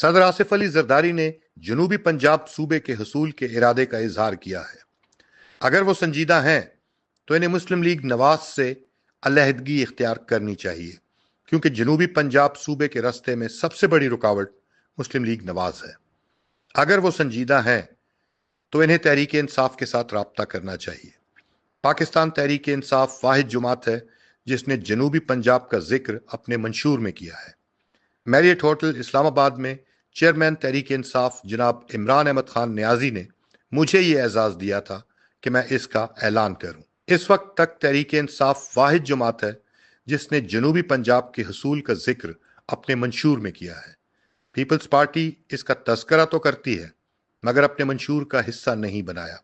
صدر آصف علی زرداری نے جنوبی پنجاب صوبے کے حصول کے ارادے کا اظہار کیا ہے۔ اگر وہ سنجیدہ ہیں تو انہیں مسلم لیگ نواز سے علیحدگی اختیار کرنی چاہیے، کیونکہ جنوبی پنجاب صوبے کے راستے میں سب سے بڑی رکاوٹ مسلم لیگ نواز ہے۔ اگر وہ سنجیدہ ہیں تو انہیں تحریک انصاف کے ساتھ رابطہ کرنا چاہیے۔ پاکستان تحریک انصاف واحد جماعت ہے جس نے جنوبی پنجاب کا ذکر اپنے منشور میں کیا ہے۔ میریٹ ہوٹل اسلام آباد میں چیئرمین تحریک انصاف جناب عمران احمد خان نیازی نے مجھے یہ اعزاز دیا تھا کہ میں اس کا اعلان کروں۔ اس وقت تک تحریک انصاف واحد جماعت ہے جس نے جنوبی پنجاب کے حصول کا ذکر اپنے منشور میں کیا ہے۔ پیپلز پارٹی اس کا تذکرہ تو کرتی ہے مگر اپنے منشور کا حصہ نہیں بنایا۔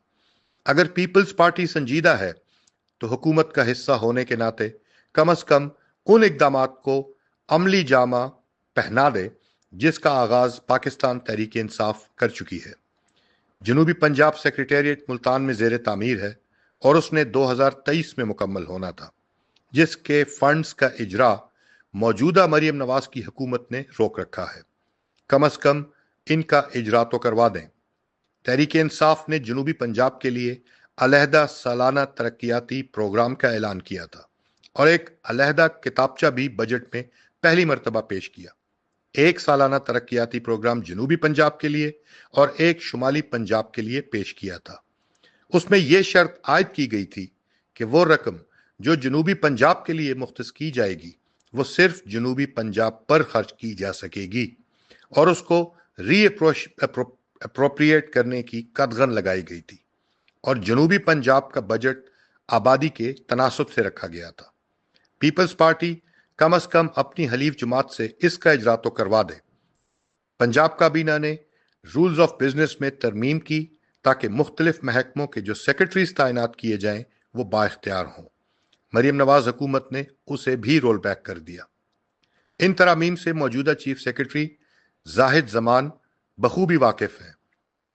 اگر پیپلز پارٹی سنجیدہ ہے تو حکومت کا حصہ ہونے کے ناطے کم از کم ان اقدامات کو عملی جامہ پہنا دے جس کا آغاز پاکستان تحریک انصاف کر چکی ہے۔ جنوبی پنجاب سیکریٹریٹ ملتان میں زیر تعمیر ہے اور اس نے 2023 میں مکمل ہونا تھا، جس کے فنڈز کا اجرا موجودہ مریم نواز کی حکومت نے روک رکھا ہے۔ کم از کم ان کا اجرا تو کروا دیں۔ تحریک انصاف نے جنوبی پنجاب کے لیے علیحدہ سالانہ ترقیاتی پروگرام کا اعلان کیا تھا اور ایک علیحدہ کتابچہ بھی بجٹ میں پہلی مرتبہ پیش کیا۔ ایک سالانہ ترقیاتی پروگرام جنوبی پنجاب کے لیے اور ایک شمالی پنجاب کے لیے پیش کیا تھا۔ اس میں یہ شرط عائد کی گئی تھی کہ وہ رقم جو جنوبی پنجاب کے لیے مختص کی جائے گی وہ صرف جنوبی پنجاب پر خرچ کی جا سکے گی اور اس کو ری اپروپریٹ کرنے کی قدغن لگائی گئی تھی، اور جنوبی پنجاب کا بجٹ آبادی کے تناسب سے رکھا گیا تھا۔ پیپلز پارٹی کم از کم اپنی حلیف جماعت سے اس کا اجرا تو کروا دے۔ پنجاب کابینہ نے رولز آف بزنس میں ترمیم کی تاکہ مختلف محکموں کے جو سیکرٹریز تعینات کیے جائیں وہ با اختیار ہوں۔ مریم نواز حکومت نے اسے بھی رول بیک کر دیا۔ ان ترامیم سے موجودہ چیف سیکرٹری زاہد زمان بخوبی واقف ہیں،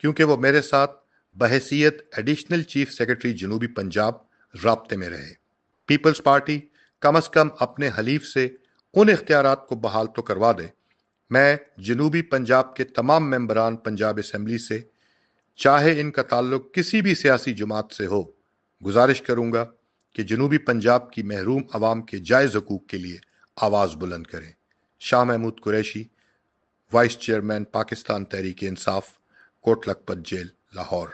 کیونکہ وہ میرے ساتھ بحیثیت ایڈیشنل چیف سیکرٹری جنوبی پنجاب رابطے میں رہے۔ پیپلز پارٹی کم از کم اپنے حلیف سے ان اختیارات کو بحال تو کروا دے۔ میں جنوبی پنجاب کے تمام ممبران پنجاب اسمبلی سے، چاہے ان کا تعلق کسی بھی سیاسی جماعت سے ہو، گزارش کروں گا کہ جنوبی پنجاب کی محروم عوام کے جائز حقوق کے لیے آواز بلند کریں۔ Shah Mahmood Qureshi, vice chairman Pakistan Tehreek Insaf, Kot Lakhpat jail, Lahore.